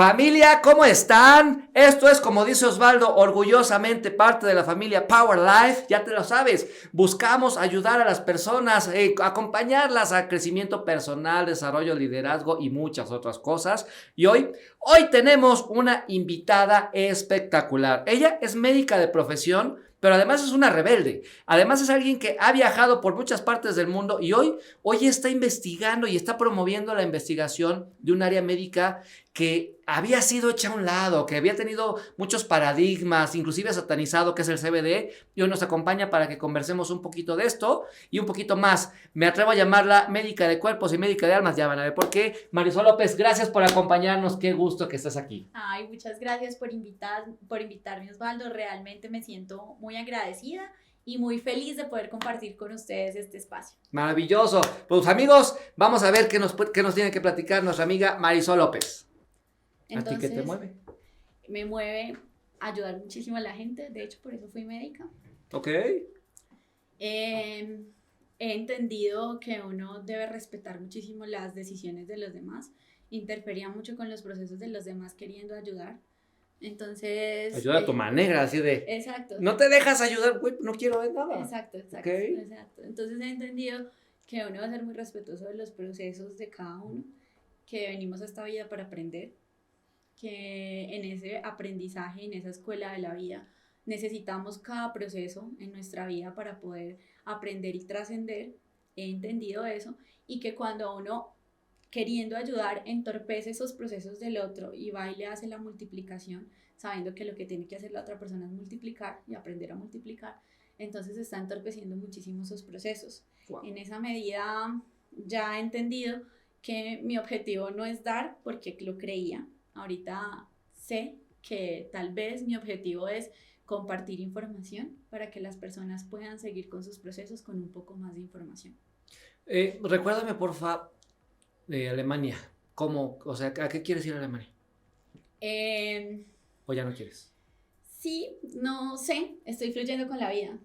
Familia, ¿cómo están? Esto es, como dice Osvaldo, orgullosamente parte de la familia Power Life. Ya te lo sabes, buscamos ayudar a las personas, acompañarlas a crecimiento personal, desarrollo, liderazgo y muchas otras cosas. Y hoy tenemos una invitada espectacular. Ella es médica de profesión, pero además es una rebelde. Además es alguien que ha viajado por muchas partes del mundo y hoy está investigando y está promoviendo la investigación de un área médica que había sido hecha a un lado, que había tenido muchos paradigmas, inclusive satanizado, que es el CBD, y hoy nos acompaña para que conversemos un poquito de esto y un poquito más. Me atrevo a llamarla médica de cuerpos y médica de almas, ya van a ver por qué. Marisol López, gracias por acompañarnos, qué gusto que estés aquí. Ay, muchas gracias por invitarme, Osvaldo, realmente me siento muy agradecida y muy feliz de poder compartir con ustedes este espacio. Maravilloso. Pues amigos, vamos a ver qué nos tiene que platicar nuestra amiga Marisol López. Entonces, ¿a ti qué te mueve? Me mueve ayudar muchísimo a la gente, de hecho por eso fui médica. Ok. He entendido que uno debe respetar muchísimo las decisiones de los demás, interfería mucho con los procesos de los demás queriendo ayudar. Entonces... Ayuda a tu manera, así de... Exacto. No te dejas ayudar, güey, no quiero ver nada. Exacto. Okay. Exacto. Entonces he entendido que uno debe ser muy respetuoso de los procesos de cada uno, que venimos a esta vida para aprender, que en ese aprendizaje, en esa escuela de la vida, necesitamos cada proceso en nuestra vida para poder aprender y trascender. He entendido eso, y que cuando uno queriendo ayudar entorpece esos procesos del otro y va y le hace la multiplicación, sabiendo que lo que tiene que hacer la otra persona es multiplicar y aprender a multiplicar, entonces está entorpeciendo muchísimo esos procesos. Wow. En esa medida ya he entendido que mi objetivo no es dar porque lo creía. Ahorita sé que tal vez mi objetivo es compartir información para que las personas puedan seguir con sus procesos con un poco más de información. Recuérdame, porfa, de Alemania. ¿Cómo? O sea, ¿a qué quieres ir a Alemania? ¿O ya no quieres? Sí, no sé, estoy fluyendo con la vida.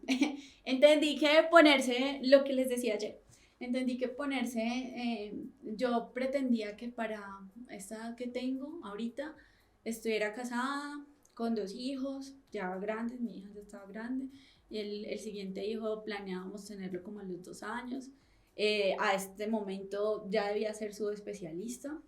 Entendí que ponerse, lo que les decía ayer, entendí que ponerse, yo pretendía que para esta edad que tengo ahorita, estuviera casada con 2 hijos, ya grandes, mi hija ya estaba grande, y el siguiente hijo planeábamos tenerlo como a los 2 años. A este momento ya debía ser subespecialista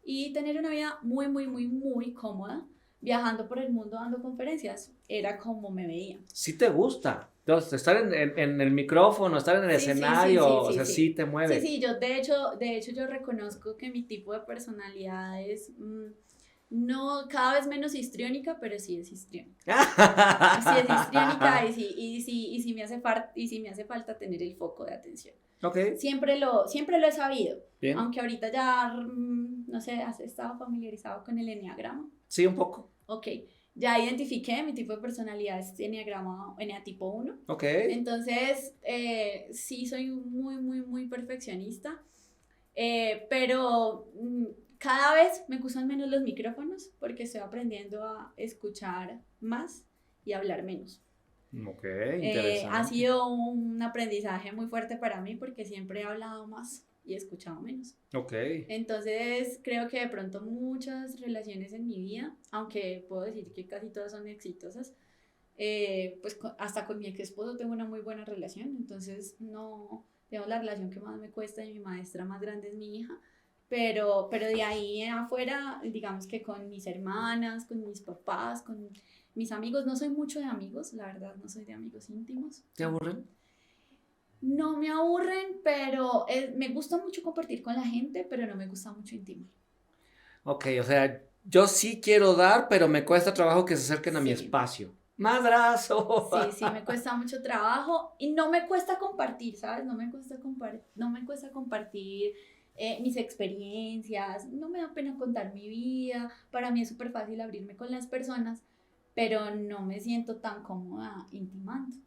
y tener una vida muy, muy, muy, muy cómoda, viajando por el mundo dando conferencias. Era como me veía. ¿Sí te gusta? Entonces, estar en el micrófono, estar en el escenario, o sea, sí te mueve. Sí, yo de hecho yo reconozco que mi tipo de personalidad es no cada vez menos histriónica, pero sí es histriónica. Sí es histriónica y sí me hace falta tener el foco de atención. Okay. Siempre lo he sabido. Bien. Aunque ahorita ya, no sé, ¿has estado familiarizado con el eneagrama? Sí, un poco. Ok, ya identifiqué mi tipo de personalidad, es eneagrama, tipo 1. Ok. Entonces, sí soy muy, muy, muy perfeccionista, pero cada vez me gustan menos los micrófonos porque estoy aprendiendo a escuchar más y hablar menos. Ok, interesante. Ha sido un aprendizaje muy fuerte para mí porque siempre he hablado más y he escuchado menos. Ok. Entonces creo que de pronto muchas relaciones en mi vida, aunque puedo decir que casi todas son exitosas, pues hasta con mi ex esposo tengo una muy buena relación. Entonces no, digamos, la relación que más me cuesta y mi maestra más grande es mi hija, pero de ahí en afuera, digamos que con mis hermanas, con mis papás, con mis amigos, no soy mucho de amigos, la verdad, no soy de amigos íntimos. ¿Te aburren? No me aburren, pero me gusta mucho compartir con la gente, pero no me gusta mucho intimar. Ok, o sea, yo sí quiero dar, pero me cuesta trabajo que se acerquen a mi espacio. ¡Madrazo! Sí, me cuesta mucho trabajo y no me cuesta compartir, ¿sabes? No me cuesta compartir mis experiencias, no me da pena contar mi vida, para mí es súper fácil abrirme con las personas, pero no me siento tan cómoda intimando.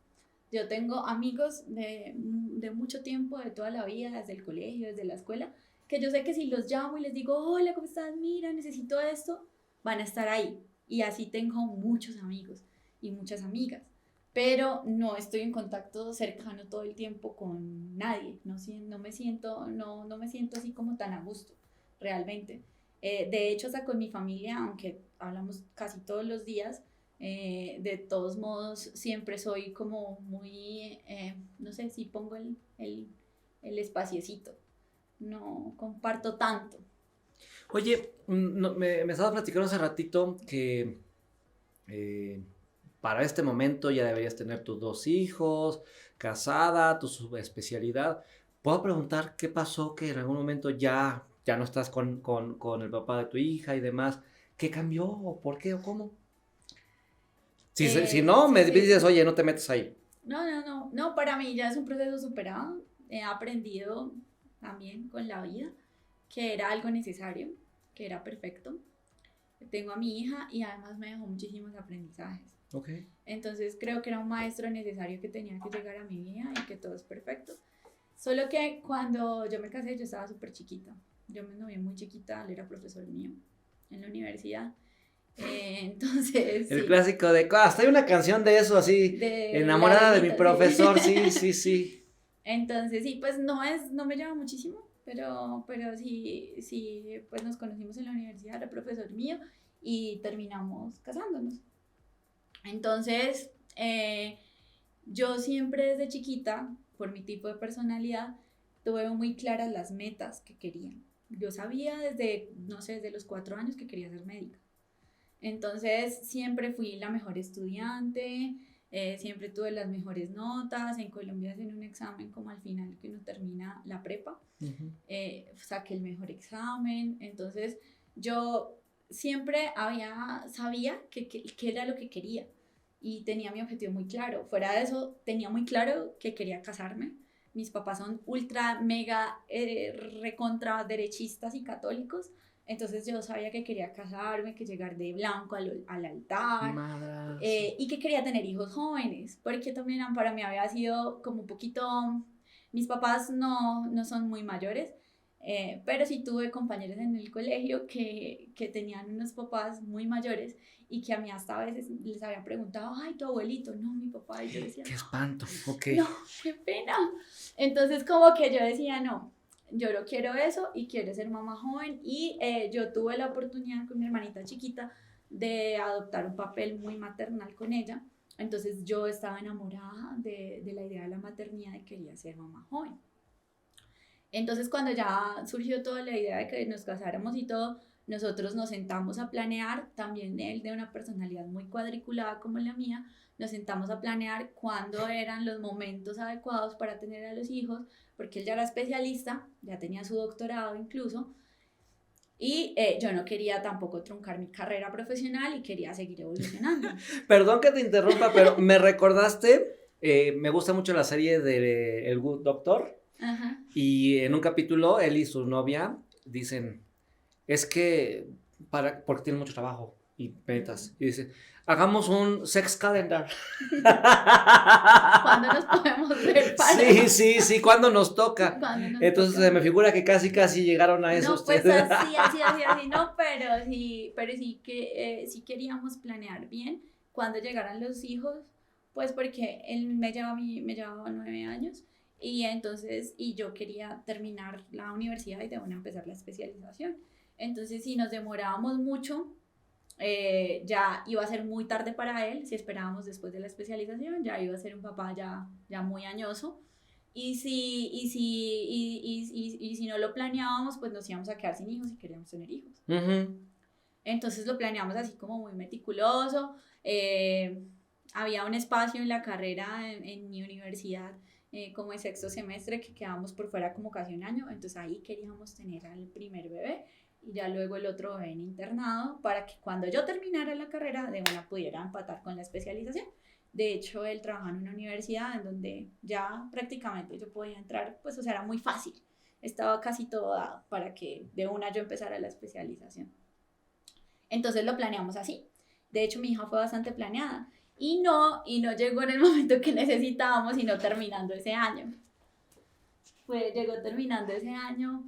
Yo tengo amigos de mucho tiempo, de toda la vida, desde el colegio, desde la escuela, que yo sé que si los llamo y les digo, hola, ¿cómo estás? Mira, necesito esto, van a estar ahí. Y así tengo muchos amigos y muchas amigas, pero no estoy en contacto cercano todo el tiempo con nadie, no me siento así como tan a gusto, realmente. De hecho, hasta con mi familia, aunque hablamos casi todos los días, de todos modos siempre soy como muy, no sé si pongo el espaciecito, no comparto tanto. Oye, me estabas platicando hace ratito que para este momento ya deberías tener tus 2 hijos, casada, tu subespecialidad. ¿Puedo preguntar qué pasó que en algún momento ya no estás con el papá de tu hija y demás? ¿Qué cambió? ¿O por qué? ¿O cómo? Si no, Sí, me sí. dices, oye, no te metes ahí. No, para mí ya es un proceso superado. He aprendido también con la vida que era algo necesario, que era perfecto. Tengo a mi hija y además me dejó muchísimos aprendizajes. Ok. Entonces creo que era un maestro necesario que tenía que llegar a mi vida y que todo es perfecto. Solo que cuando yo me casé yo estaba súper chiquita. Yo me novié muy chiquita, él era profesor mío en la universidad. Entonces, El sí, clásico de, hasta hay una canción de eso así, de enamorada de mi Laurita, profesor, sí, sí. sí, sí. Entonces, sí, pues no me lleva muchísimo, pero sí, pues nos conocimos en la universidad, era profesor mío y terminamos casándonos. Entonces, yo siempre desde chiquita, por mi tipo de personalidad, tuve muy claras las metas que quería. Yo sabía desde, no sé, desde los 4 años que quería ser médica. Entonces, siempre fui la mejor estudiante, siempre tuve las mejores notas. En Colombia hacen un examen como al final que uno termina la prepa. Saqué el mejor examen. Entonces, yo siempre sabía que era lo que quería y tenía mi objetivo muy claro. Fuera de eso, tenía muy claro que quería casarme. Mis papás son ultra, mega, recontra derechistas y católicos. Entonces yo sabía que quería casarme, que llegar de blanco al altar, Madras. y que quería tener hijos jóvenes, porque también para mí había sido como un poquito, mis papás no son muy mayores, pero sí tuve compañeros en el colegio que tenían unos papás muy mayores y que a mí hasta a veces les había preguntado, ay, tu abuelito, no, mi papá, y yo decía, Qué espanto, ok. no, qué pena. Entonces como que yo decía, no, yo no quiero eso y quiero ser mamá joven y yo tuve la oportunidad con mi hermanita chiquita de adoptar un papel muy maternal con ella. Entonces yo estaba enamorada de la idea de la maternidad y quería ser mamá joven. Entonces cuando ya surgió toda la idea de que nos casáramos y todo, nosotros nos sentamos a planear, también él de una personalidad muy cuadriculada como la mía, nos sentamos a planear cuándo eran los momentos adecuados para tener a los hijos, porque él ya era especialista, ya tenía su doctorado incluso, y yo no quería tampoco truncar mi carrera profesional y quería seguir evolucionando. Perdón que te interrumpa, pero me recordaste, me gusta mucho la serie de El Good Doctor. Ajá. Y en un capítulo, él y su novia dicen, es que, porque tienen mucho trabajo y metas, y dice, hagamos un sex calendar. ¿Cuándo nos podemos ver para? Sí, ¿cuándo nos toca? ¿Cuándo nos Entonces toca? se me figura que casi llegaron a eso No, pues ustedes. así, no, pero sí que sí queríamos planear bien cuando llegaran los hijos, pues porque él me llevaba 9 años y entonces, y yo quería terminar la universidad y de una empezar la especialización. Entonces, si nos demorábamos mucho, ya iba a ser muy tarde para él. Si esperábamos después de la especialización, ya iba a ser un papá ya muy añoso. Y si no lo planeábamos, pues nos íbamos a quedar sin hijos y queríamos tener hijos. Uh-huh. Entonces lo planeamos así como muy meticuloso. Había un espacio en la carrera en mi universidad, como en sexto semestre, que quedábamos por fuera como casi un año. Entonces ahí queríamos tener al primer bebé y ya luego el otro bebé en internado para que cuando yo terminara la carrera de una pudiera empatar con la especialización. De hecho, él trabajaba en una universidad en donde ya prácticamente yo podía entrar, pues o sea, era muy fácil. Estaba casi todo dado para que de una yo empezara la especialización. Entonces lo planeamos así. De hecho, mi hija fue bastante planeada y no llegó en el momento que necesitábamos, sino terminando ese año. Llegó terminando ese año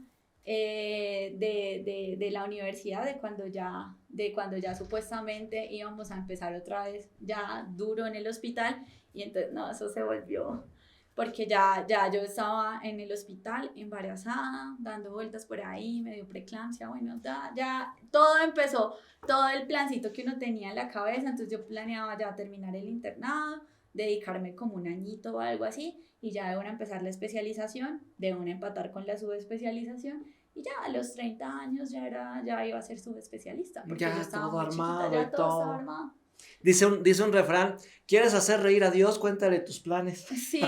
de la universidad, de cuando ya supuestamente íbamos a empezar otra vez ya duro en el hospital, y entonces no, eso se volvió porque ya yo estaba en el hospital embarazada, dando vueltas por ahí, me dio preeclampsia, bueno, ya todo empezó, todo el plancito que uno tenía en la cabeza, entonces yo planeaba ya terminar el internado, dedicarme como un añito o algo así, y ya de una empezar la especialización, de una empatar con la subespecialización, y ya a los 30 años ya iba a ser subespecialista, porque Ya yo estaba todo muy chiquita, armado ya y todo estaba todo. armado. Dice un refrán, ¿quieres hacer reír a Dios? Cuéntale tus planes. Sí,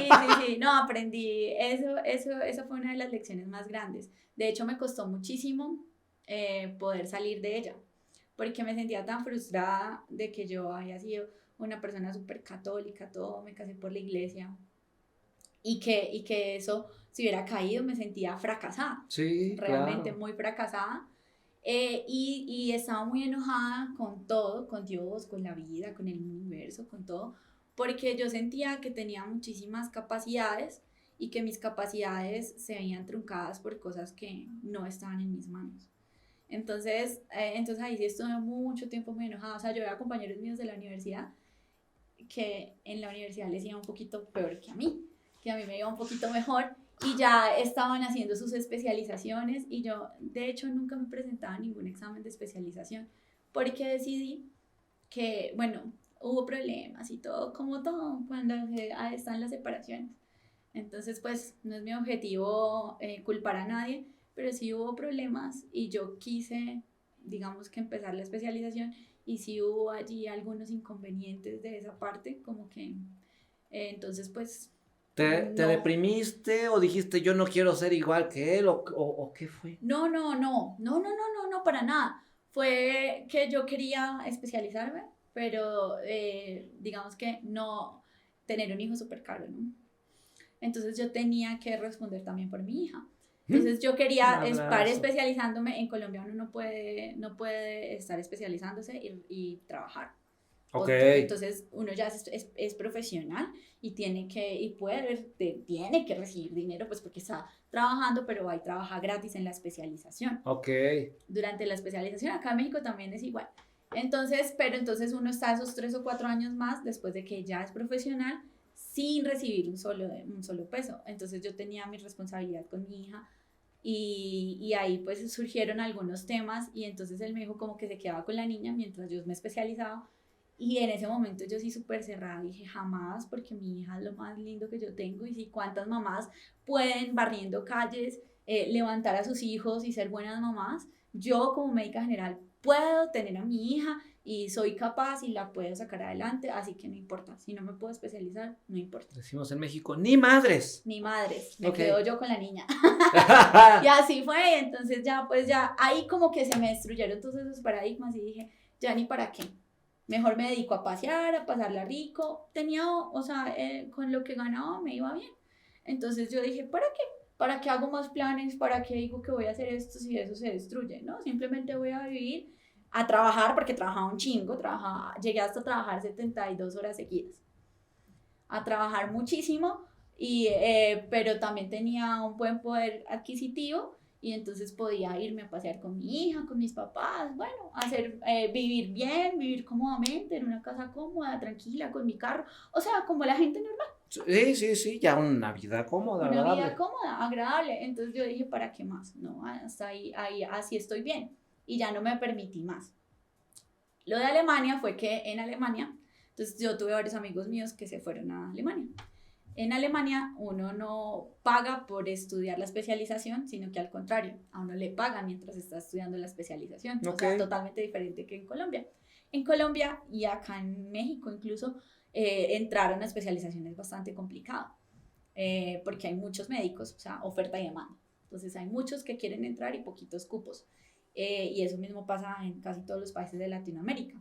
no, aprendí, eso fue una de las lecciones más grandes. De hecho, me costó muchísimo poder salir de ella, porque me sentía tan frustrada de que yo había sido una persona súper católica, todo, me casé por la iglesia, y que eso, si hubiera caído, me sentía fracasada, Sí, realmente claro. muy fracasada. Y estaba muy enojada con todo, con Dios, con la vida, con el universo, con todo, porque yo sentía que tenía muchísimas capacidades y que mis capacidades se veían truncadas por cosas que no estaban en mis manos. Entonces ahí sí estuve mucho tiempo muy enojada. O sea, yo veía compañeros míos de la universidad que en la universidad les iba un poquito peor que a mí me iba un poquito mejor y ya estaban haciendo sus especializaciones y yo de hecho nunca me presentaba a ningún examen de especialización porque decidí que, bueno, hubo problemas y todo, como todo, cuando están las separaciones. Entonces, pues no es mi objetivo culpar a nadie, pero sí hubo problemas y yo quise, digamos que empezar la especialización y sí hubo allí algunos inconvenientes de esa parte, como que entonces pues ¿Te no, deprimiste o dijiste yo no quiero ser igual que él o qué fue? no, para nada. Fue que yo quería especializarme, pero digamos que no tener un hijo súper caro, ¿no? Entonces yo tenía que responder también por mi hija. Entonces yo Un quería estar abrazo. especializándome. En Colombia uno no puede estar especializándose y trabajar. Ok. Entonces uno ya es profesional y tiene que recibir dinero pues porque está trabajando, pero va y trabaja gratis en la especialización. Ok. Durante la especialización acá en México también es igual. Entonces uno está esos 3 o 4 años más después de que ya es profesional sin recibir un solo peso. Entonces yo tenía mi responsabilidad con mi hija y ahí pues surgieron algunos temas y entonces él me dijo como que se quedaba con la niña mientras yo me especializaba y en ese momento yo sí súper cerrada dije jamás porque mi hija es lo más lindo que yo tengo y si cuántas mamás pueden barriendo calles levantar a sus hijos y ser buenas mamás, yo como médica general puedo tener a mi hija y soy capaz y la puedo sacar adelante, así que no importa, si no me puedo especializar, no importa. Decimos en México, ni madres. Ni madres, me Ok. quedo yo con la niña. Y así fue, entonces ya ahí como que se me destruyeron todos esos paradigmas y dije, ya ni para qué. Mejor me dedico a pasear, a pasarla rico. O sea, con lo que ganaba me iba bien. Entonces yo dije, ¿para qué? ¿Para qué hago más planes? ¿Para qué digo que voy a hacer esto si eso se destruye? ¿No? Simplemente voy a vivir, a trabajar, porque trabajaba un chingo, llegué hasta trabajar 72 horas seguidas. A trabajar muchísimo, pero también tenía un buen poder adquisitivo y entonces podía irme a pasear con mi hija, con mis papás, bueno, vivir bien, vivir cómodamente en una casa cómoda, tranquila, con mi carro, o sea, como la gente normal. Sí, ya una vida cómoda, Una vida agradable. cómoda, agradable. Entonces yo dije, ¿para qué más? No, hasta ahí así estoy bien. Y ya no me permití más. Lo de Alemania fue que en Alemania, entonces yo tuve varios amigos míos que se fueron a Alemania. En Alemania uno no paga por estudiar la especialización, sino que al contrario, a uno le pagan mientras está estudiando la especialización. Ok. O sea, totalmente diferente que en Colombia. En Colombia y acá en México incluso entrar a una especialización es bastante complicado porque hay muchos médicos, o sea, oferta y demanda. Entonces hay muchos que quieren entrar y poquitos cupos. Y eso mismo pasa en casi todos los países de Latinoamérica.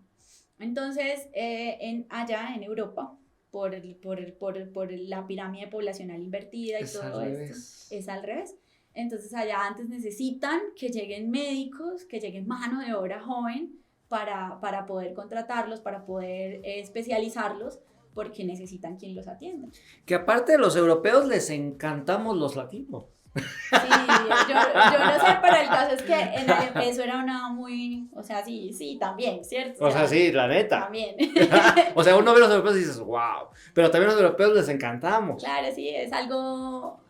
Entonces, allá en Europa, por la pirámide poblacional invertida y Es al todo esto, revés. es al revés. Entonces, allá antes necesitan que lleguen médicos, que lleguen mano de obra joven para poder contratarlos, para poder especializarlos, porque necesitan quien los atienda. Que aparte de los europeos les encantamos los latinos. Sí, yo no sé, pero el caso es que eso era una muy, o sea, sí, también, ¿cierto? O sea, sí, la neta. También. O sea, uno ve a los europeos y dices, wow. Pero también a los europeos les encantamos. Claro, sí, es algo,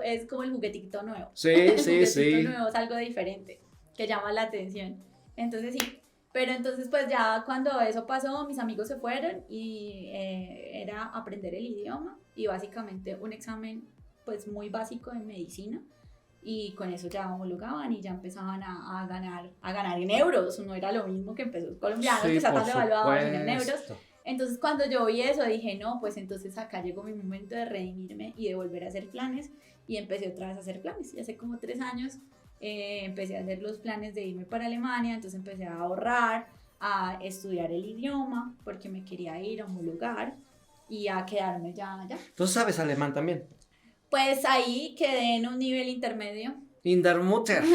es como el juguetito nuevo. Sí, El sí, juguetito sí. nuevo es algo diferente, que llama la atención. Entonces sí, pero entonces pues ya cuando eso pasó, mis amigos se fueron y era aprender el idioma y básicamente un examen pues muy básico en medicina y con eso ya homologaban y ya empezaban a ganar en euros, no era lo mismo que en pesos colombianos, Sí, que está por tan devaluado en euros. supuesto. Entonces cuando yo vi eso dije, no, pues entonces acá llegó mi momento de redimirme y de volver a hacer planes y empecé otra vez a hacer planes. Y hace como 3 años empecé a hacer los planes de irme para Alemania, entonces empecé a ahorrar, a estudiar el idioma porque me quería ir a homologar y a quedarme ya allá. Entonces sabes alemán también. Pues ahí quedé en un nivel intermedio. In der Mutter. Ahí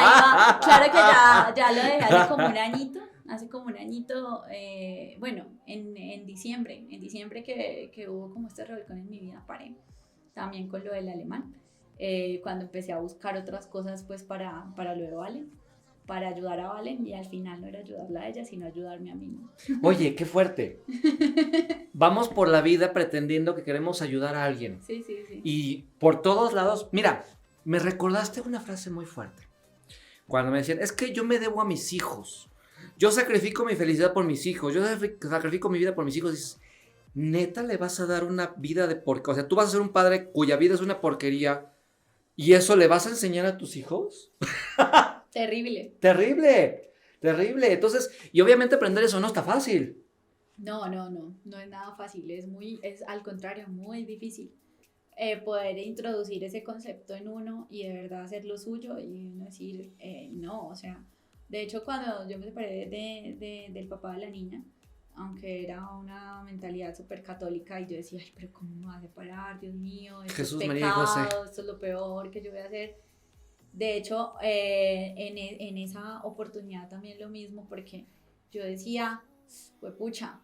va. Claro que ya lo dejé hace como un añito, bueno, en diciembre que hubo como este revolcón en mi vida, paré también con lo del alemán, cuando empecé a buscar otras cosas pues para lo de Valen, para ayudar a Valen y al final no era ayudarla a ella, sino ayudarme a mí. Oye, qué fuerte. Vamos por la vida pretendiendo que queremos ayudar a alguien. Sí. Y por todos lados, mira, me recordaste una frase muy fuerte. Cuando me decían, es que yo me debo a mis hijos. Yo sacrifico mi felicidad por mis hijos. Yo sacrifico mi vida por mis hijos. Y dices, neta, le vas a dar una vida de porquería. O sea, tú vas a ser un padre cuya vida es una porquería. ¿Y eso le vas a enseñar a tus hijos? Terrible. Terrible. Entonces, y obviamente aprender eso no está fácil. No es nada fácil, es al contrario, muy difícil poder introducir ese concepto en uno y de verdad hacerlo suyo y uno decir, no, o sea, de hecho cuando yo me separé del papá de la niña, aunque era una mentalidad súper católica y yo decía, ay, pero ¿cómo me va a separar? Dios mío, esto Jesús, es María y José. pecado, esto es lo peor que yo voy a hacer. De hecho, en esa oportunidad también lo mismo, porque yo decía, pues pucha,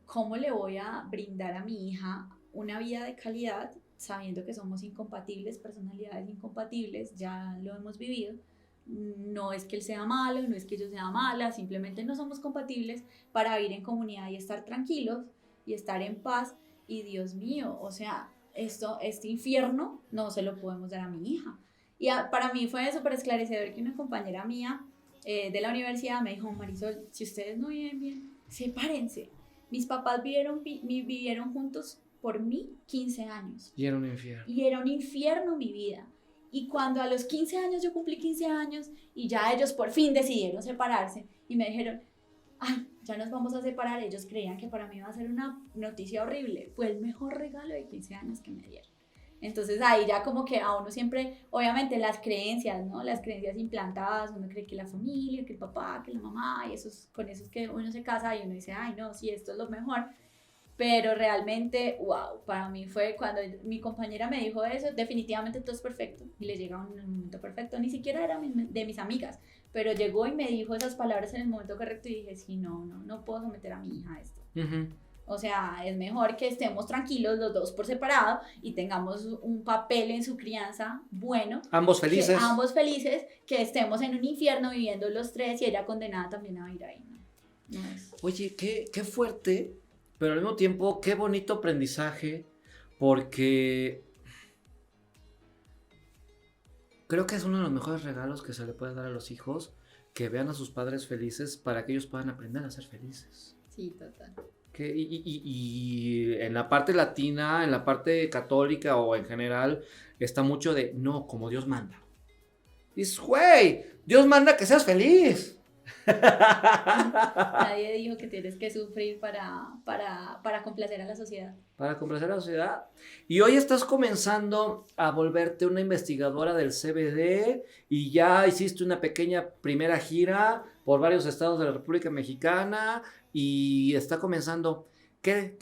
¿cómo le voy a brindar a mi hija una vida de calidad sabiendo que somos incompatibles, personalidades incompatibles? Ya lo hemos vivido. No es que él sea malo, no es que yo sea mala, simplemente no somos compatibles para vivir en comunidad y estar tranquilos y estar en paz. Y Dios mío, o sea, este infierno no se lo podemos dar a mi hija. Y para mí fue súper esclarecedor que una compañera mía de la universidad me dijo, Marisol, si ustedes no viven bien, sepárense. Mis papás vivieron juntos por mí 15 años. Y era un infierno. Y era un infierno mi vida. Y cuando a los 15 años, yo cumplí 15 años y ya ellos por fin decidieron separarse y me dijeron, ay, ya nos vamos a separar. Ellos creían que para mí iba a ser una noticia horrible. Fue el mejor regalo de 15 años que me dieron. Entonces ahí ya como que a uno siempre, obviamente las creencias, ¿no? Las creencias implantadas, uno cree que la familia, que el papá, que la mamá, y con eso es que uno se casa y uno dice, ay no, sí, esto es lo mejor. Pero realmente, wow, para mí fue cuando mi compañera me dijo eso, definitivamente todo es perfecto y le llega un momento perfecto, ni siquiera era de mis amigas, pero llegó y me dijo esas palabras en el momento correcto y dije, sí, no puedo someter a mi hija a esto. Uh-huh. O sea, es mejor que estemos tranquilos los dos por separado y tengamos un papel en su crianza bueno. Ambos felices. Ambos felices, que estemos en un infierno viviendo los tres y ella condenada también a ir ahí. No es... Oye, qué fuerte, pero al mismo tiempo, qué bonito aprendizaje, porque creo que es uno de los mejores regalos que se le puede dar a los hijos, que vean a sus padres felices para que ellos puedan aprender a ser felices. Sí, total. Y en la parte latina, en la parte católica o en general, está mucho de, no, como Dios manda. Dices, güey, Dios manda que seas feliz. Nadie dijo que tienes que sufrir para complacer a la sociedad. Para complacer a la sociedad. Y hoy estás comenzando a volverte una investigadora del CBD y ya hiciste una pequeña primera gira por varios estados de la República Mexicana y está comenzando. ¿Qué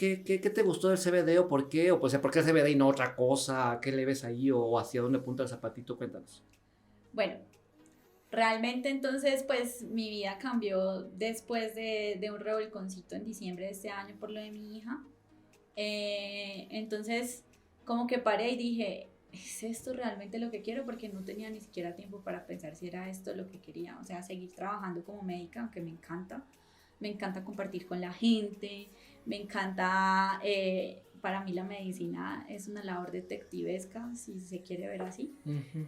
te gustó del CBD o por qué? O pues, ¿por qué el CBD y no otra cosa? ¿Qué le ves ahí o hacia dónde apunta el zapatito? Cuéntanos. Bueno, realmente entonces pues mi vida cambió después de un revolconcito en diciembre de este año por lo de mi hija. Entonces como que paré y dije, ¿es esto realmente lo que quiero? Porque no tenía ni siquiera tiempo para pensar si era esto lo que quería. O sea, seguir trabajando como médica, aunque me encanta compartir con la gente, me encanta, para mí la medicina es una labor detectivesca, si se quiere ver así. Ujú.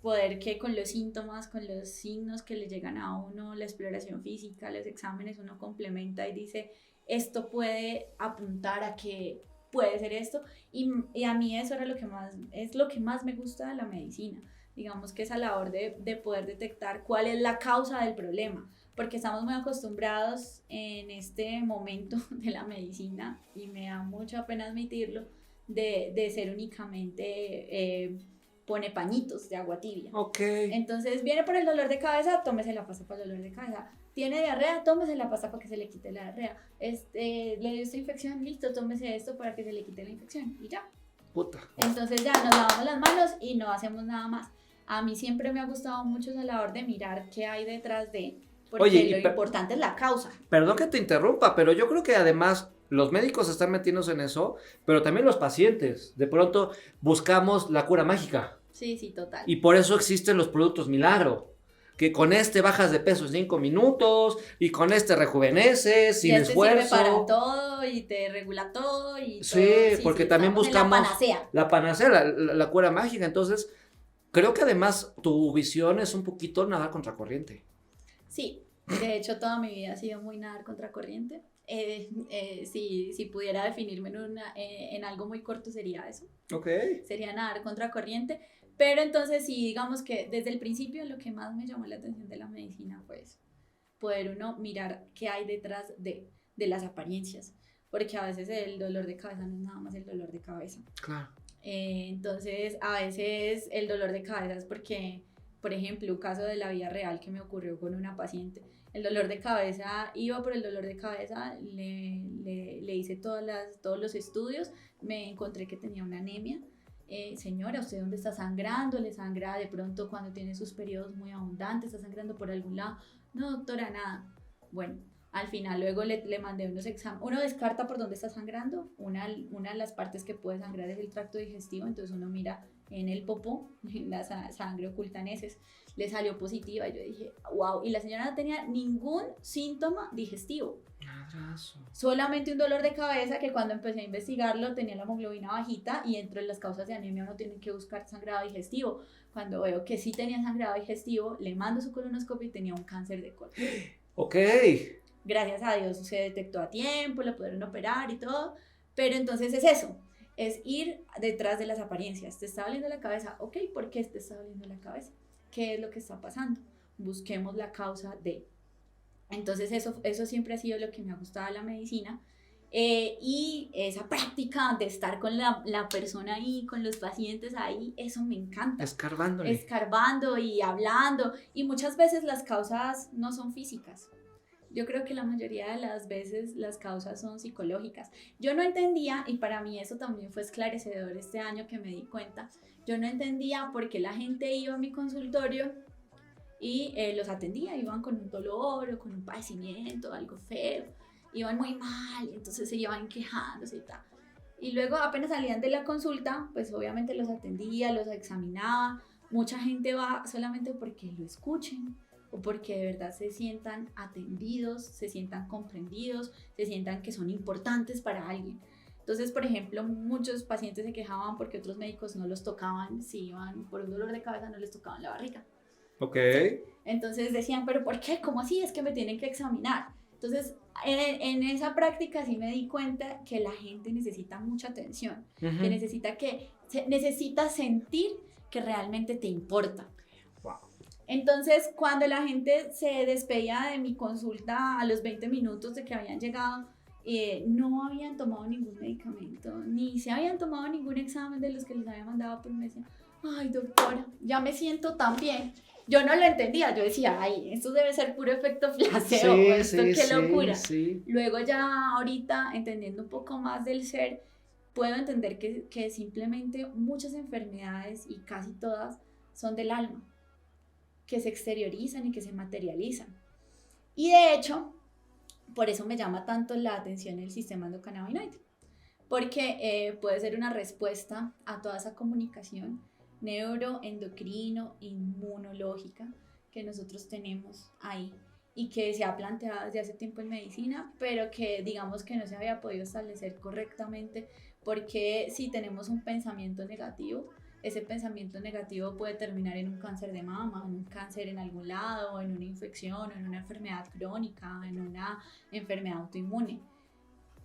Poder que con los síntomas, con los signos que le llegan a uno, la exploración física, los exámenes, uno complementa y dice, esto puede apuntar a que puede ser esto, y a mí eso era es lo que más me gusta de la medicina, digamos que esa labor de poder detectar cuál es la causa del problema, porque estamos muy acostumbrados en este momento de la medicina, y me da mucha pena admitirlo, de ser únicamente... pone pañitos de agua tibia. Ok. Entonces viene por el dolor de cabeza, tómese la pasta para el dolor de cabeza. Tiene diarrea, tómese la pasta para que se le quite la diarrea. Le dio esta infección, listo, tómese esto para que se le quite la infección y ya. Puta. Entonces ya nos lavamos las manos y no hacemos nada más. A mí siempre me ha gustado mucho esa labor de mirar qué hay detrás de, porque Oye, lo importante es la causa. perdón que te interrumpa, pero yo creo que además los médicos están metiéndose en eso, pero también los pacientes. De pronto buscamos la cura mágica. Sí, sí, total. Y por eso existen los productos milagro. Que con este bajas de peso en 5 minutos y con este rejuveneces sin esfuerzo. Sirve para todo y te regula todo y Sí, todo. porque también buscamos la panacea, la cura mágica. Entonces, creo que además tu visión es un poquito nadar contracorriente. Sí, de hecho toda mi vida ha sido muy nadar contracorriente. Si pudiera definirme en algo muy corto sería eso. Ok. Sería nadar contracorriente. Pero entonces sí, digamos que desde el principio lo que más me llamó la atención de la medicina fue eso, poder uno mirar qué hay detrás de las apariencias, porque a veces el dolor de cabeza no es nada más el dolor de cabeza. Claro. Entonces a veces el dolor de cabeza es porque, por ejemplo, un caso de la vida real que me ocurrió con una paciente, el dolor de cabeza, iba por el dolor de cabeza, le hice todos los estudios, me encontré que tenía una anemia. Señora, ¿usted dónde está sangrando? ¿Le sangra de pronto cuando tiene sus periodos muy abundantes? ¿Está sangrando por algún lado? No, doctora, nada. Bueno, al final luego le mandé unos exámenes. Uno descarta por dónde está sangrando. Una de las partes que puede sangrar es el tracto digestivo, entonces uno mira en el popó, la sangre oculta en heces. Le salió positiva y yo dije, wow, y la señora no tenía ningún síntoma digestivo. Madrazo. Solamente un dolor de cabeza que cuando empecé a investigarlo tenía la hemoglobina bajita, y entre las causas de anemia uno tiene que buscar sangrado digestivo. Cuando veo que sí tenía sangrado digestivo, le mando su colonoscopio y tenía un cáncer de colon. Ok. Gracias a Dios se detectó a tiempo, lo pudieron operar y todo, pero entonces es eso, es ir detrás de las apariencias. ¿Te está doliendo la cabeza? Ok, ¿por qué te está doliendo la cabeza? ¿Qué es lo que está pasando? Busquemos la causa de... Entonces eso siempre ha sido lo que me ha gustado de la medicina, y esa práctica de estar con la persona ahí, con los pacientes ahí, eso me encanta. Escarbando y hablando, y muchas veces las causas no son físicas. Yo creo que la mayoría de las veces las causas son psicológicas. Yo no entendía, y para mí eso también fue esclarecedor este año que me di cuenta, yo no entendía por qué la gente iba a mi consultorio y los atendía, iban con un dolor o con un padecimiento, algo feo, iban muy mal, entonces se iban quejándose y tal. Y luego apenas salían de la consulta, pues obviamente los atendía, los examinaba. Mucha gente va solamente porque lo escuchen o porque de verdad se sientan atendidos, se sientan comprendidos, se sientan que son importantes para alguien. Entonces, por ejemplo, muchos pacientes se quejaban porque otros médicos no los tocaban, si iban por un dolor de cabeza no les tocaban la barriga. Ok. Entonces decían, ¿pero por qué? ¿Cómo así? Es que me tienen que examinar. Entonces, en esa práctica sí me di cuenta que la gente necesita mucha atención, que necesita sentir que realmente te importa. Wow. Entonces, cuando la gente se despedía de mi consulta a los 20 minutos de que habían llegado, no habían tomado ningún medicamento, ni se habían tomado ningún examen de los que les había mandado, pero me decían, ay doctora, ya me siento tan bien. Yo no lo entendía, yo decía, ay, esto debe ser puro efecto placebo, qué locura. Sí. Luego ya ahorita, entendiendo un poco más del ser, puedo entender que simplemente muchas enfermedades, y casi todas, son del alma, que se exteriorizan y que se materializan. Y de hecho, por eso me llama tanto la atención el sistema endocannabinoide, porque puede ser una respuesta a toda esa comunicación neuroendocrino, inmunológica que nosotros tenemos ahí y que se ha planteado desde hace tiempo en medicina, pero que digamos que no se había podido establecer correctamente, porque si tenemos un pensamiento negativo, ese pensamiento negativo puede terminar en un cáncer de mama, en un cáncer en algún lado, en una infección, en una enfermedad crónica, en una enfermedad autoinmune.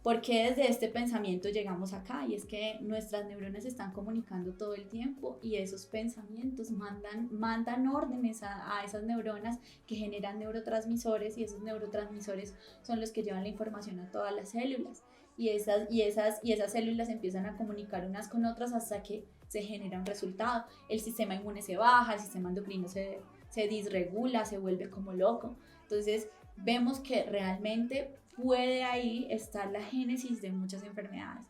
Porque desde este pensamiento llegamos acá, y es que nuestras neuronas se están comunicando todo el tiempo y esos pensamientos mandan órdenes a esas neuronas que generan neurotransmisores, y esos neurotransmisores son los que llevan la información a todas las células, y esas células empiezan a comunicar unas con otras hasta que se genera un resultado. El sistema inmune se baja, el sistema endocrino se disregula, se vuelve como loco. Entonces vemos que realmente puede ahí estar la génesis de muchas enfermedades,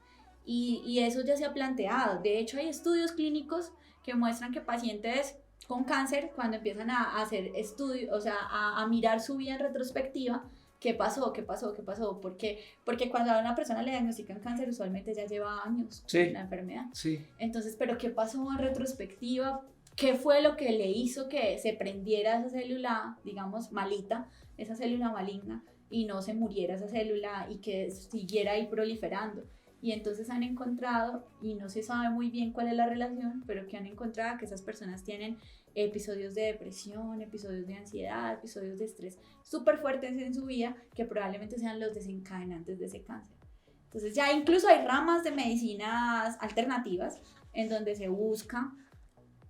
y eso ya se ha planteado. De hecho, hay estudios clínicos que muestran que pacientes con cáncer, cuando empiezan a hacer estudios, o sea, a mirar su vida en retrospectiva, ¿qué pasó? Porque cuando a una persona le diagnostican cáncer, usualmente ya lleva años con la enfermedad. Sí. Entonces, ¿pero qué pasó en retrospectiva? ¿Qué fue lo que le hizo que se prendiera esa célula, digamos, malita, esa célula maligna, y no se muriera esa célula y que siguiera ahí proliferando? Y entonces han encontrado, y no se sabe muy bien cuál es la relación, pero que han encontrado que esas personas tienen episodios de depresión, episodios de ansiedad, episodios de estrés súper fuertes en su vida, que probablemente sean los desencadenantes de ese cáncer. Entonces ya incluso hay ramas de medicinas alternativas en donde se busca,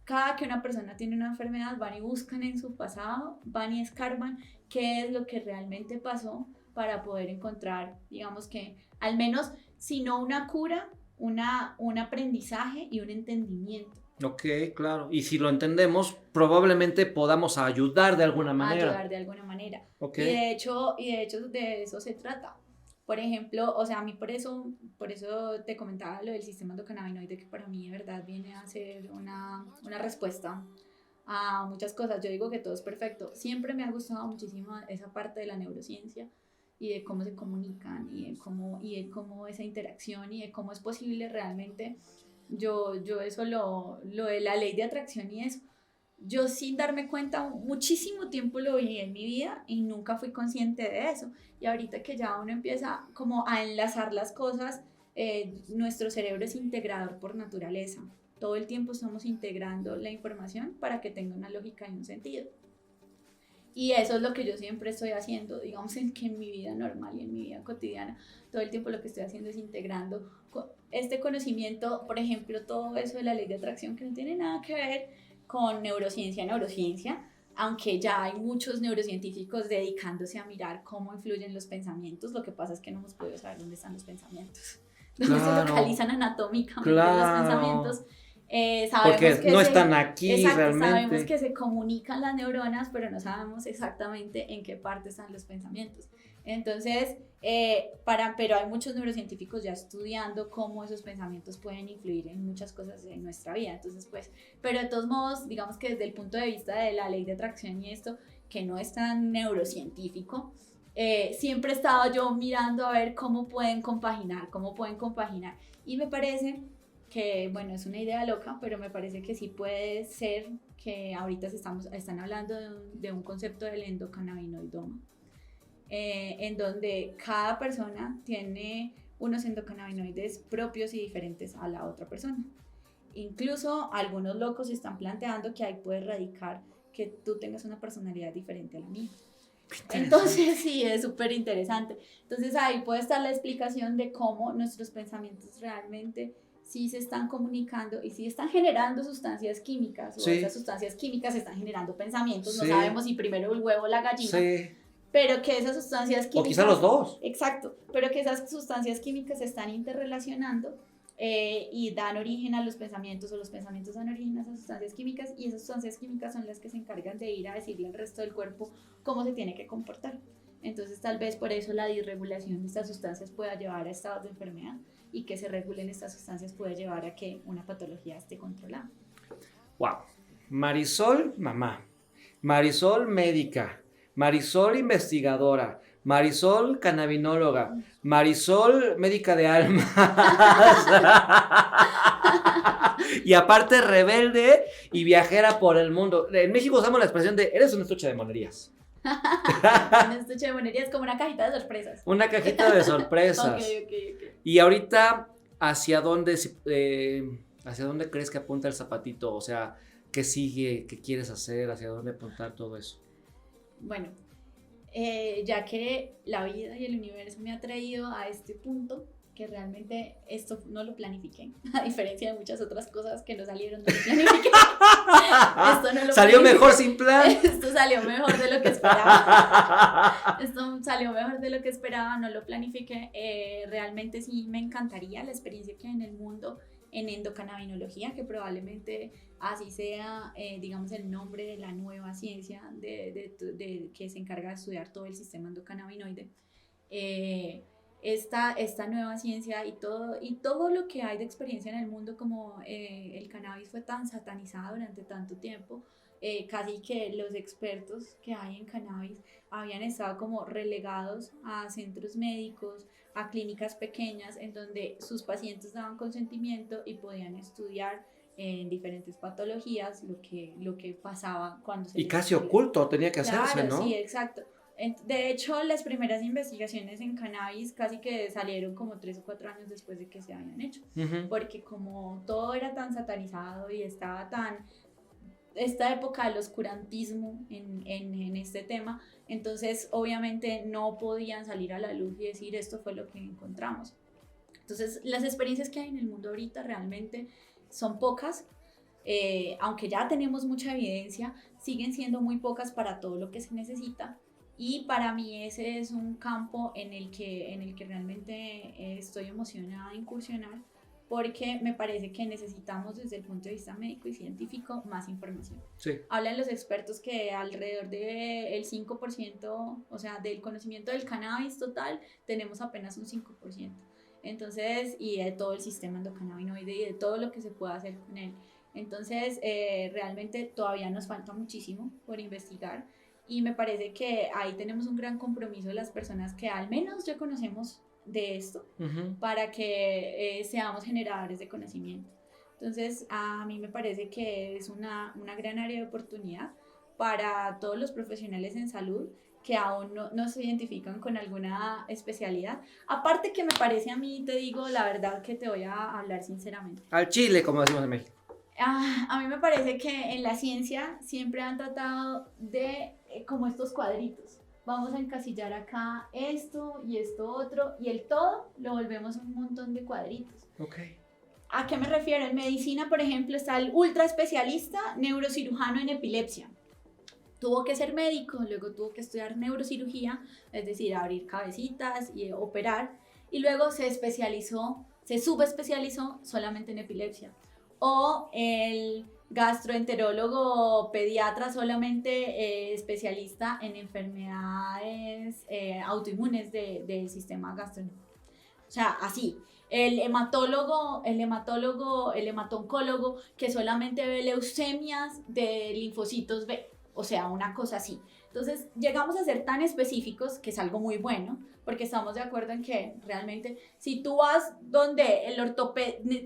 cada que una persona tiene una enfermedad, van y buscan en su pasado, van y escarban qué es lo que realmente pasó, para poder encontrar, digamos que, al menos, si no una cura, un aprendizaje y un entendimiento. Ok, claro. Y si lo entendemos, probablemente podamos ayudar de alguna manera. Ayudar de alguna manera. Okay. Y de hecho de eso se trata. Por ejemplo, o sea, a mí por eso te comentaba lo del sistema endocannabinoide, que para mí de verdad viene a ser una respuesta a muchas cosas. Yo digo que todo es perfecto. Siempre me ha gustado muchísimo esa parte de la neurociencia y de cómo se comunican, y de cómo esa interacción, y de cómo es posible realmente. Yo eso lo de la ley de atracción y eso, yo sin darme cuenta muchísimo tiempo lo viví en mi vida y nunca fui consciente de eso. Y ahorita que ya uno empieza como a enlazar las cosas, nuestro cerebro es integrador por naturaleza. Todo el tiempo estamos integrando la información para que tenga una lógica y un sentido. Y eso es lo que yo siempre estoy haciendo, digamos, en mi vida normal y en mi vida cotidiana. Todo el tiempo lo que estoy haciendo es integrando este conocimiento, por ejemplo, todo eso de la ley de atracción, que no tiene nada que ver con neurociencia, aunque ya hay muchos neurocientíficos dedicándose a mirar cómo influyen los pensamientos. Lo que pasa es que no hemos podido saber dónde están los pensamientos, dónde se localizan anatómicamente los pensamientos. Porque no están aquí, exacto, realmente. Sabemos que se comunican las neuronas, pero no sabemos exactamente en qué parte están los pensamientos. Entonces, pero hay muchos neurocientíficos ya estudiando cómo esos pensamientos pueden influir en muchas cosas de nuestra vida. Entonces, pues, pero de todos modos, digamos que desde el punto de vista de la ley de atracción y esto, que no es tan neurocientífico, siempre he estado yo mirando a ver cómo pueden compaginar, y me parece que, bueno, es una idea loca, pero me parece que sí puede ser que ahorita están hablando de un concepto del endocannabinoidoma, en donde cada persona tiene unos endocannabinoides propios y diferentes a la otra persona. Incluso algunos locos están planteando que ahí puede radicar que tú tengas una personalidad diferente a la mía. Entonces sí, es súper interesante. Entonces ahí puede estar la explicación de cómo nuestros pensamientos realmente sí se están comunicando y sí están generando sustancias químicas, o esas sustancias químicas están generando pensamientos. No sabemos si primero el huevo o la gallina, pero que esas sustancias químicas, o quizá los dos, exacto, pero que esas sustancias químicas se están interrelacionando, y dan origen a los pensamientos, o los pensamientos dan origen a esas sustancias químicas, y esas sustancias químicas son las que se encargan de ir a decirle al resto del cuerpo cómo se tiene que comportar. Entonces tal vez por eso la disregulación de estas sustancias pueda llevar a estados de enfermedad, y que se regulen estas sustancias puede llevar a que una patología esté controlada. Wow. Marisol, mamá. Marisol, médica. Marisol, investigadora. Marisol, cannabinóloga. Marisol, médica de almas. Y aparte rebelde y viajera por el mundo. En México usamos la expresión de eres un estuche de monerías. Un estuche de monerías, como una cajita de sorpresas. Una cajita de sorpresas. Ok. Y ahorita, ¿hacia dónde crees que apunta el zapatito? O sea, ¿qué sigue? ¿Qué quieres hacer? ¿Hacia dónde apuntar todo eso? Bueno, ya que la vida y el universo me ha traído a este punto, que realmente esto no lo planifiqué, a diferencia de muchas otras cosas que no salieron, no lo planifiqué. Esto no lo ¿Salió planifiqué. mejor sin plan? Esto salió mejor de lo que esperaba. Esto salió mejor de lo que esperaba, no lo planifiqué. Realmente sí me encantaría la experiencia que hay en el mundo en endocannabinología, que probablemente así sea, digamos, el nombre de la nueva ciencia que se encarga de estudiar todo el sistema endocannabinoide. Esta nueva ciencia y todo lo que hay de experiencia en el mundo, como el cannabis fue tan satanizado durante tanto tiempo, casi que los expertos que hay en cannabis habían estado como relegados a centros médicos, a clínicas pequeñas en donde sus pacientes daban consentimiento y podían estudiar en diferentes patologías lo que pasaba cuando se Y casi oculto tenía que hacerse, claro, ¿no? sí, exacto. De hecho, las primeras investigaciones en cannabis casi que salieron como 3 o 4 años después de que se habían hecho, porque como todo era tan satanizado y estaba esta época del oscurantismo en este tema, entonces obviamente no podían salir a la luz y decir esto fue lo que encontramos. Entonces las experiencias que hay en el mundo ahorita realmente son pocas, aunque ya tenemos mucha evidencia, siguen siendo muy pocas para todo lo que se necesita. Y para mí ese es un campo en el que realmente estoy emocionada de incursionar, porque me parece que necesitamos desde el punto de vista médico y científico más información. Sí. Hablan los expertos que alrededor del 5%, o sea, del conocimiento del cannabis total, tenemos apenas un 5%. Entonces, y de todo el sistema endocannabinoide y de todo lo que se puede hacer con él. Entonces, realmente todavía nos falta muchísimo por investigar. Y me parece que ahí tenemos un gran compromiso de las personas que al menos ya conocemos de esto, para que seamos generadores de conocimiento. Entonces, a mí me parece que es una gran área de oportunidad para todos los profesionales en salud que aún no se identifican con alguna especialidad. Aparte que me parece a mí, te digo la verdad que te voy a hablar sinceramente. Al chile, como decimos en México. A mí me parece que en la ciencia siempre han tratado de como estos cuadritos. Vamos a encasillar acá esto y esto otro, y el todo lo volvemos un montón de cuadritos. Okay. ¿A qué me refiero? En medicina, por ejemplo, está el ultra especialista neurocirujano en epilepsia. Tuvo que ser médico, luego tuvo que estudiar neurocirugía, es decir, abrir cabecitas y operar, y luego se subespecializó solamente en epilepsia. O el gastroenterólogo pediatra solamente especialista en enfermedades autoinmunes del sistema gastroenterólogo. O sea, así. El hematoncólogo que solamente ve leucemias de linfocitos B. O sea, una cosa así. Entonces, llegamos a ser tan específicos, que es algo muy bueno, porque estamos de acuerdo en que realmente, si tú vas donde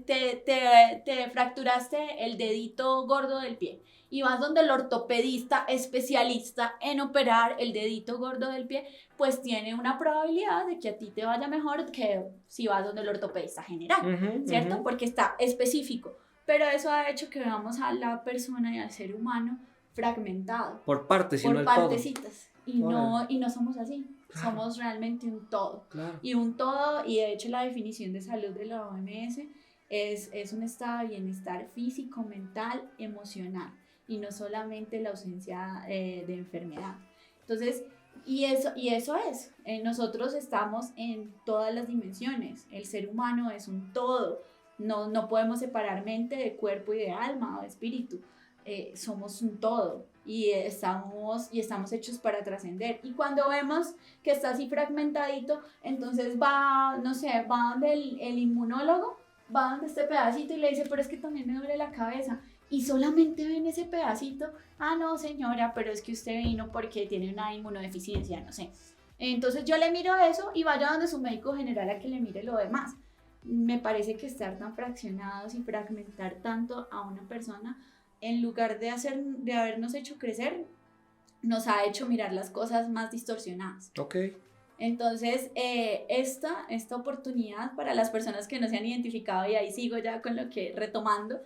te fracturaste el dedito gordo del pie, y vas donde el ortopedista especialista en operar el dedito gordo del pie, pues tiene una probabilidad de que a ti te vaya mejor que si vas donde el ortopedista general, ¿cierto? Porque está específico. Pero eso ha hecho que veamos a la persona y al ser humano fragmentado. Por partes, y por no el partecitas. todo. Y no somos así. Claro. Somos realmente un todo. Claro. Y un todo, y de hecho la definición de salud de la OMS es un estado de bienestar físico, mental, emocional, y no solamente la ausencia de enfermedad. Entonces, y eso es. Nosotros estamos en todas las dimensiones. El ser humano es un todo. No podemos separar mente de cuerpo y de alma o de espíritu. Somos un todo y estamos hechos para trascender. Y cuando vemos que está así fragmentadito, entonces va donde el inmunólogo, va donde este pedacito y le dice, pero es que también me duele la cabeza. Y solamente ven ese pedacito. Ah, no, señora, pero es que usted vino porque tiene una inmunodeficiencia, no sé. Entonces yo le miro eso y vaya donde su médico general a que le mire lo demás. Me parece que estar tan fraccionados y fragmentar tanto a una persona, en lugar de habernos hecho crecer, nos ha hecho mirar las cosas más distorsionadas. Ok. Entonces, esta oportunidad para las personas que no se han identificado, y ahí sigo ya con lo que retomando,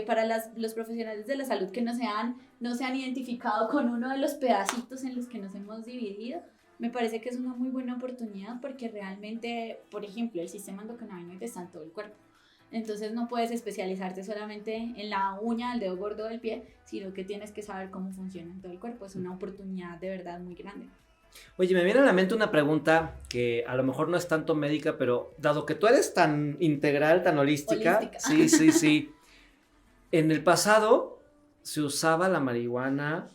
para los profesionales de la salud que no se han identificado con uno de los pedacitos en los que nos hemos dividido, me parece que es una muy buena oportunidad porque realmente, por ejemplo, el sistema endocannabinoide está en todo el cuerpo. Entonces no puedes especializarte solamente en la uña, el dedo gordo del pie, sino que tienes que saber cómo funciona en todo el cuerpo. Es una oportunidad de verdad muy grande. Oye, me viene a la mente una pregunta que a lo mejor no es tanto médica, pero dado que tú eres tan integral, tan holística. Sí. En el pasado se usaba la marihuana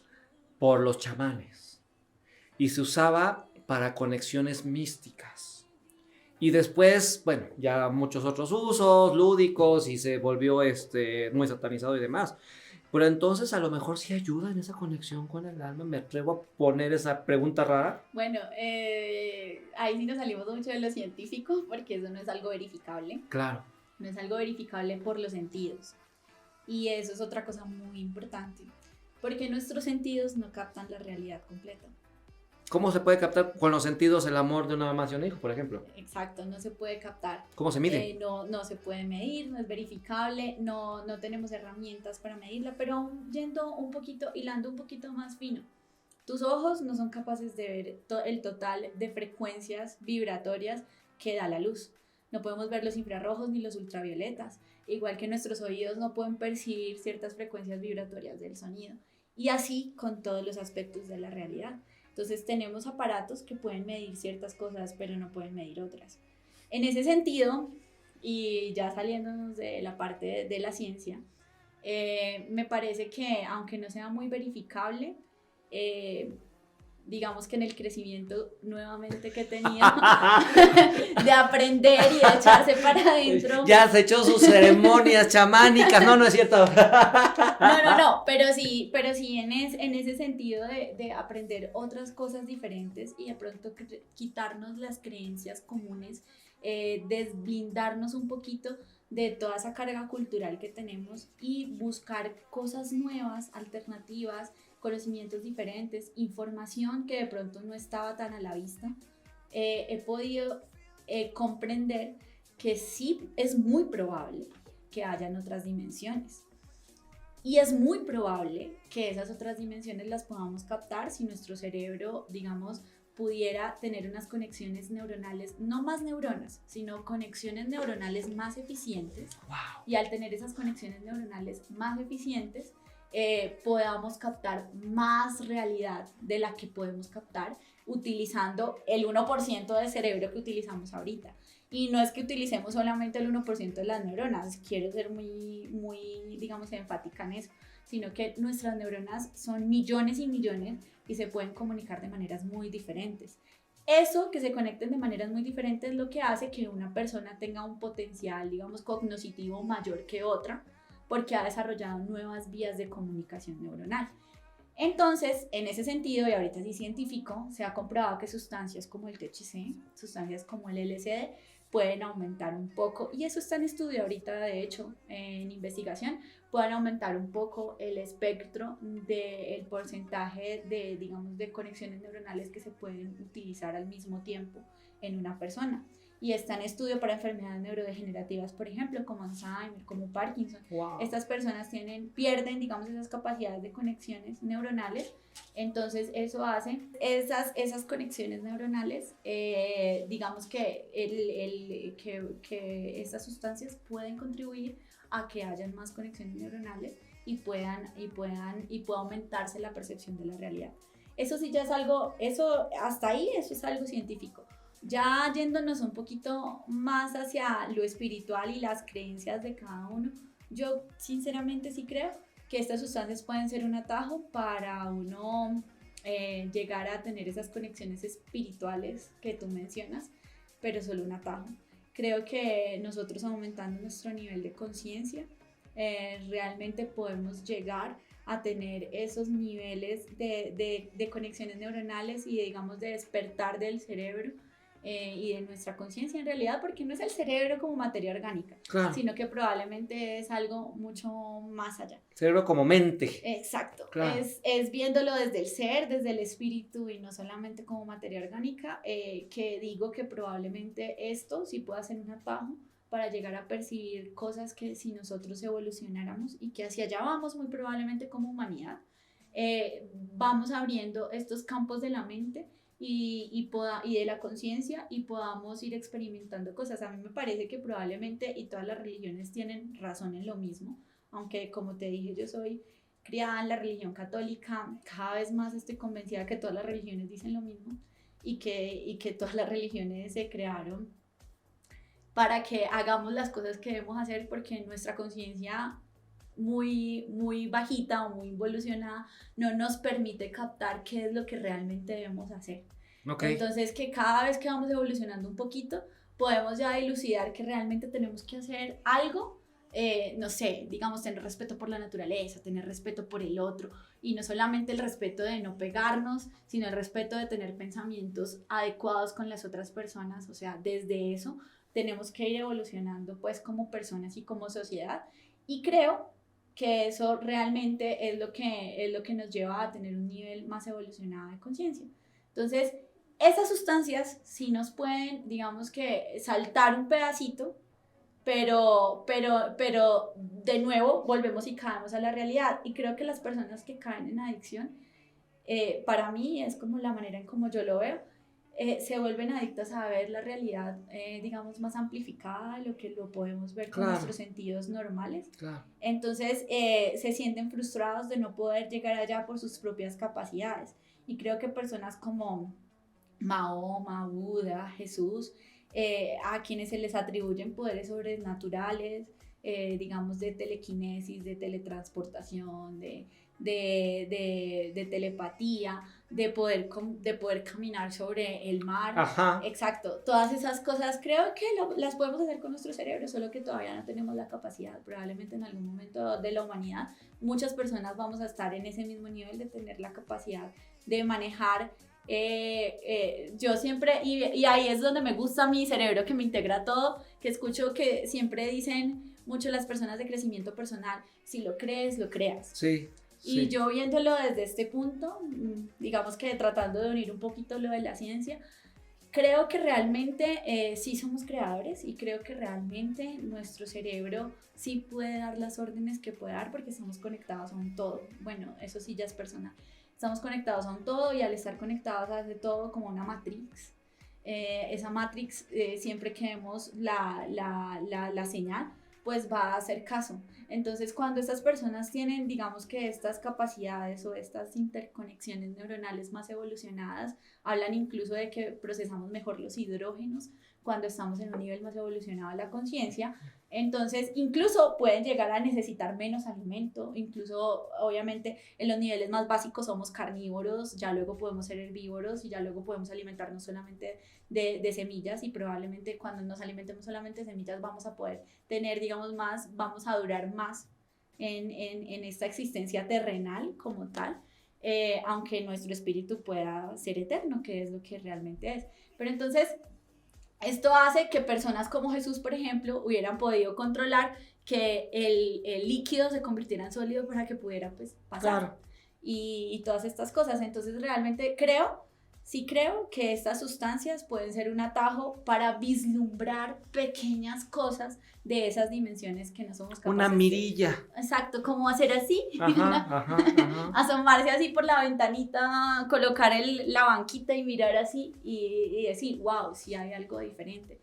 por los chamanes y se usaba para conexiones místicas. Y después, bueno, ya muchos otros usos lúdicos y se volvió muy satanizado y demás. Pero entonces a lo mejor sí ayuda en esa conexión con el alma. Me atrevo a poner esa pregunta rara. Bueno, ahí sí nos salimos mucho de lo científico porque eso no es algo verificable. Claro. No es algo verificable por los sentidos. Y eso es otra cosa muy importante, porque nuestros sentidos no captan la realidad completa. ¿Cómo se puede captar con los sentidos el amor de una mamá hacia un hijo, por ejemplo? Exacto, no se puede captar. ¿Cómo se mide? No se puede medir, no es verificable, no tenemos herramientas para medirla, pero yendo un poquito, hilando un poquito más fino. Tus ojos no son capaces de ver el total de frecuencias vibratorias que da la luz. No podemos ver los infrarrojos ni los ultravioletas, igual que nuestros oídos no pueden percibir ciertas frecuencias vibratorias del sonido. Y así con todos los aspectos de la realidad. Entonces tenemos aparatos que pueden medir ciertas cosas, pero no pueden medir otras. En ese sentido, y ya saliéndonos de la parte de la ciencia, me parece que aunque no sea muy verificable, digamos que en el crecimiento nuevamente que he tenido de aprender y de echarse para adentro. Ya se echó sus ceremonias chamánicas, no es cierto. No, pero sí en ese sentido de aprender otras cosas diferentes y de pronto quitarnos las creencias comunes, desblindarnos un poquito de toda esa carga cultural que tenemos y buscar cosas nuevas, alternativas, conocimientos diferentes, información que de pronto no estaba tan a la vista, he podido comprender que sí es muy probable que hayan otras dimensiones. Y es muy probable que esas otras dimensiones las podamos captar si nuestro cerebro, digamos, pudiera tener unas conexiones neuronales, no más neuronas, sino conexiones neuronales más eficientes. Wow. Y al tener esas conexiones neuronales más eficientes, podamos captar más realidad de la que podemos captar utilizando el 1% de cerebro que utilizamos ahorita. Y no es que utilicemos solamente el 1% de las neuronas, quiero ser muy, digamos, enfática en eso, sino que nuestras neuronas son millones y millones y se pueden comunicar de maneras muy diferentes. Eso, que se conecten de maneras muy diferentes, es lo que hace que una persona tenga un potencial, digamos, cognitivo mayor que otra, porque ha desarrollado nuevas vías de comunicación neuronal. Entonces, en ese sentido, y ahorita sí científico, se ha comprobado que sustancias como el THC, sustancias como el LSD, pueden aumentar un poco, y eso está en estudio ahorita, de hecho, en investigación, pueden aumentar un poco el espectro del porcentaje de, digamos, de conexiones neuronales que se pueden utilizar al mismo tiempo en una persona. Y está en estudio para enfermedades neurodegenerativas, por ejemplo, como Alzheimer, como Parkinson. Wow. Estas personas pierden, digamos, esas capacidades de conexiones neuronales. Entonces, eso hace esas conexiones neuronales, digamos que estas sustancias pueden contribuir a que hayan más conexiones neuronales y pueda aumentarse la percepción de la realidad. Eso sí ya es algo, hasta ahí eso es algo científico. Ya yéndonos un poquito más hacia lo espiritual y las creencias de cada uno, yo sinceramente sí creo que estas sustancias pueden ser un atajo para uno llegar a tener esas conexiones espirituales que tú mencionas, pero solo un atajo. Creo que nosotros aumentando nuestro nivel de conciencia, realmente podemos llegar a tener esos niveles de conexiones neuronales y digamos de despertar del cerebro y de nuestra conciencia en realidad, porque no es el cerebro como materia orgánica, Claro. sino que probablemente es algo mucho más allá. Cerebro como mente. Exacto, Claro. es viéndolo desde el ser, desde el espíritu y no solamente como materia orgánica, que digo que probablemente esto sí pueda ser un atajo para llegar a percibir cosas que si nosotros evolucionáramos y que hacia allá vamos muy probablemente como humanidad, vamos abriendo estos campos de la mente y de la conciencia y podamos ir experimentando cosas. A mí me parece que probablemente, y todas las religiones tienen razón en lo mismo, aunque como te dije yo soy criada en la religión católica, cada vez más estoy convencida que todas las religiones dicen lo mismo y que todas las religiones se crearon para que hagamos las cosas que debemos hacer, porque nuestra conciencia muy bajita o muy involucionada no nos permite captar qué es lo que realmente debemos hacer. Okay. Entonces que cada vez que vamos evolucionando un poquito podemos ya dilucidar que realmente tenemos que hacer algo, no sé, digamos tener respeto por la naturaleza, tener respeto por el otro, y no solamente el respeto de no pegarnos, sino el respeto de tener pensamientos adecuados con las otras personas. O sea, desde eso tenemos que ir evolucionando pues como personas y como sociedad, y creo que eso realmente es lo que nos lleva a tener un nivel más evolucionado de conciencia. Entonces, esas sustancias sí nos pueden, digamos que, saltar un pedacito, pero de nuevo volvemos y caemos a la realidad. Y creo que las personas que caen en adicción, para mí es como la manera en como yo lo veo, se vuelven adictas a ver la realidad, digamos, más amplificada de lo que lo podemos ver con nuestros sentidos normales. Claro. Entonces se sienten frustrados de no poder llegar allá por sus propias capacidades. Y creo que personas como Mahoma, Buda, Jesús, a quienes se les atribuyen poderes sobrenaturales, digamos de telequinesis, de teletransportación, de telepatía, de poder caminar sobre el mar. Ajá. Exacto, todas esas cosas creo que las podemos hacer con nuestro cerebro, solo que todavía no tenemos la capacidad. Probablemente en algún momento de la humanidad muchas personas vamos a estar en ese mismo nivel de tener la capacidad de manejar. Yo siempre, y ahí es donde me gusta mi cerebro que me integra todo, que escucho que siempre dicen mucho las personas de crecimiento personal: si lo crees, lo creas. Sí. Y yo viéndolo desde este punto, digamos que tratando de unir un poquito lo de la ciencia, creo que realmente sí somos creadores, y creo que realmente nuestro cerebro sí puede dar las órdenes que puede dar, porque estamos conectados a un todo. Bueno, eso sí ya es personal. Estamos conectados a un todo, y al estar conectados hace todo como una matrix. Esa matrix, siempre que vemos la señal, pues va a hacer caso. Entonces, cuando estas personas tienen, digamos que estas capacidades o estas interconexiones neuronales más evolucionadas, hablan incluso de que procesamos mejor los hidrógenos cuando estamos en un nivel más evolucionado de la conciencia. Entonces, incluso pueden llegar a necesitar menos alimento. Incluso, obviamente, en los niveles más básicos somos carnívoros, ya luego podemos ser herbívoros, y ya luego podemos alimentarnos solamente de semillas, y probablemente cuando nos alimentemos solamente de semillas vamos a poder tener, digamos, más, vamos a durar más en esta existencia terrenal como tal, aunque nuestro espíritu pueda ser eterno, que es lo que realmente es. Pero entonces, esto hace que personas como Jesús, por ejemplo, hubieran podido controlar que el líquido se convirtiera en sólido para que pudiera pues pasar. Claro. Y todas estas cosas. Entonces realmente sí creo que estas sustancias pueden ser un atajo para vislumbrar pequeñas cosas de esas dimensiones que no somos capaces. Una mirilla. Exacto, como hacer así, ajá. asomarse así por la ventanita, colocar la banquita y mirar así y decir, wow, sí hay algo diferente.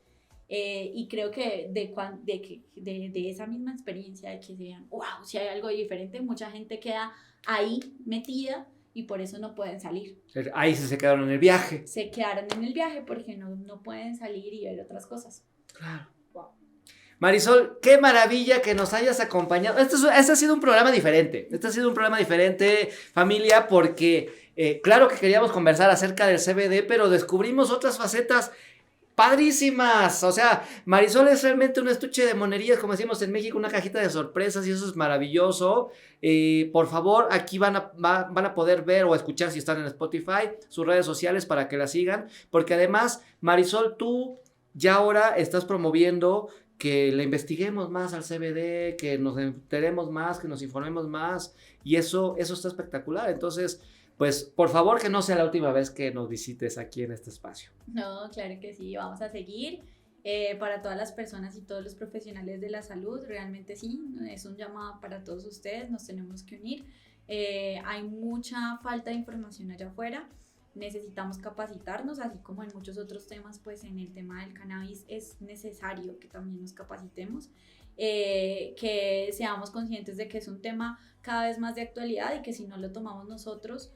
Y creo que de esa misma experiencia, de que se vean, wow, sí hay algo diferente, mucha gente queda ahí metida, y por eso no pueden salir. Ahí se quedaron en el viaje. Se quedaron en el viaje porque no pueden salir y ver otras cosas. Claro. Wow. Marisol, qué maravilla que nos hayas acompañado. Este ha sido un programa diferente. Familia, porque claro que queríamos conversar acerca del CBD, pero descubrimos otras facetas padrísimas. O sea, Marisol es realmente un estuche de monerías, como decimos en México, una cajita de sorpresas y eso es maravilloso. Por favor, aquí van a poder ver o escuchar si están en Spotify sus redes sociales para que la sigan, porque además, Marisol, tú ya ahora estás promoviendo que le investiguemos más al CBD, que nos enteremos más, que nos informemos más y eso está espectacular. Entonces, pues por favor que no sea la última vez que nos visites aquí en este espacio. No, claro que sí, vamos a seguir. Para todas las personas y todos los profesionales de la salud, realmente sí, es un llamado para todos ustedes, nos tenemos que unir. Hay mucha falta de información allá afuera, necesitamos capacitarnos, así como en muchos otros temas, pues en el tema del cannabis es necesario que también nos capacitemos, que seamos conscientes de que es un tema cada vez más de actualidad y que si no lo tomamos nosotros,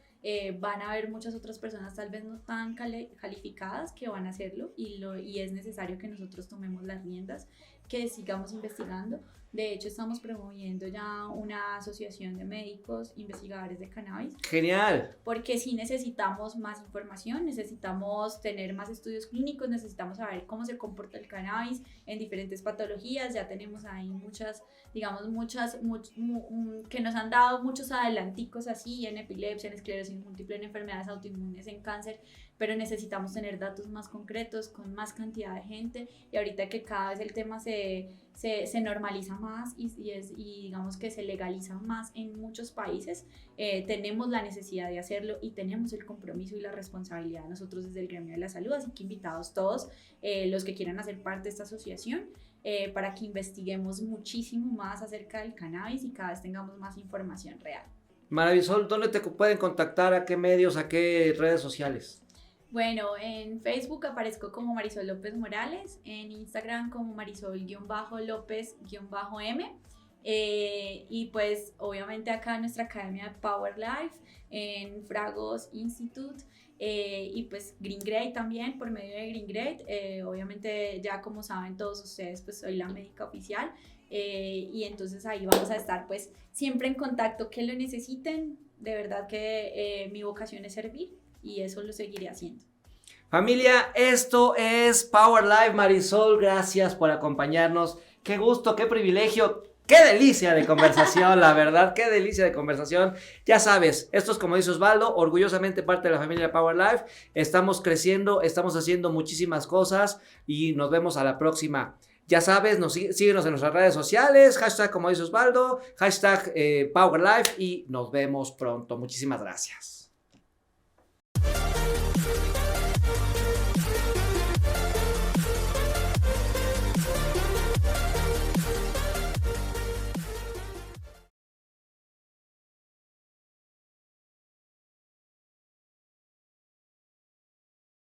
van a haber muchas otras personas tal vez no tan calificadas que van a hacerlo y es necesario que nosotros tomemos las riendas, que sigamos investigando. De hecho, estamos promoviendo ya una asociación de médicos investigadores de cannabis. Genial. Porque sí necesitamos más información, necesitamos tener más estudios clínicos, necesitamos saber cómo se comporta el cannabis en diferentes patologías. Ya tenemos ahí muchas, digamos, que nos han dado muchos adelanticos así en epilepsia, en esclerosis múltiple, en enfermedades autoinmunes, en cáncer, pero necesitamos tener datos más concretos, con más cantidad de gente, y ahorita que cada vez el tema se normaliza más y digamos que se legaliza más en muchos países, tenemos la necesidad de hacerlo y tenemos el compromiso y la responsabilidad nosotros desde el gremio de la salud, así que invitados todos los que quieran hacer parte de esta asociación, para que investiguemos muchísimo más acerca del cannabis y cada vez tengamos más información real. Marisol, ¿dónde te pueden contactar? ¿A qué medios? ¿A qué redes sociales? Bueno, en Facebook aparezco como Marisol López Morales, en Instagram como Marisol-López-M, y pues obviamente acá en nuestra academia de Power Life, en Fragos Institute, y pues Green Grade también, por medio de Green Grade, obviamente ya como saben todos ustedes, pues soy la médica oficial, y entonces ahí vamos a estar pues siempre en contacto, que lo necesiten, de verdad que mi vocación es servir. Y eso lo seguiré haciendo. Familia, esto es Power Life. Marisol, gracias por acompañarnos. Qué gusto, qué privilegio, qué delicia de conversación, la verdad, qué delicia de conversación. Ya sabes, esto es como dice Osvaldo, orgullosamente parte de la familia Power Life. Estamos creciendo, estamos haciendo muchísimas cosas y nos vemos a la próxima. Ya sabes, síguenos en nuestras redes sociales, hashtag como dice Osvaldo, hashtag Power Life y nos vemos pronto. Muchísimas gracias.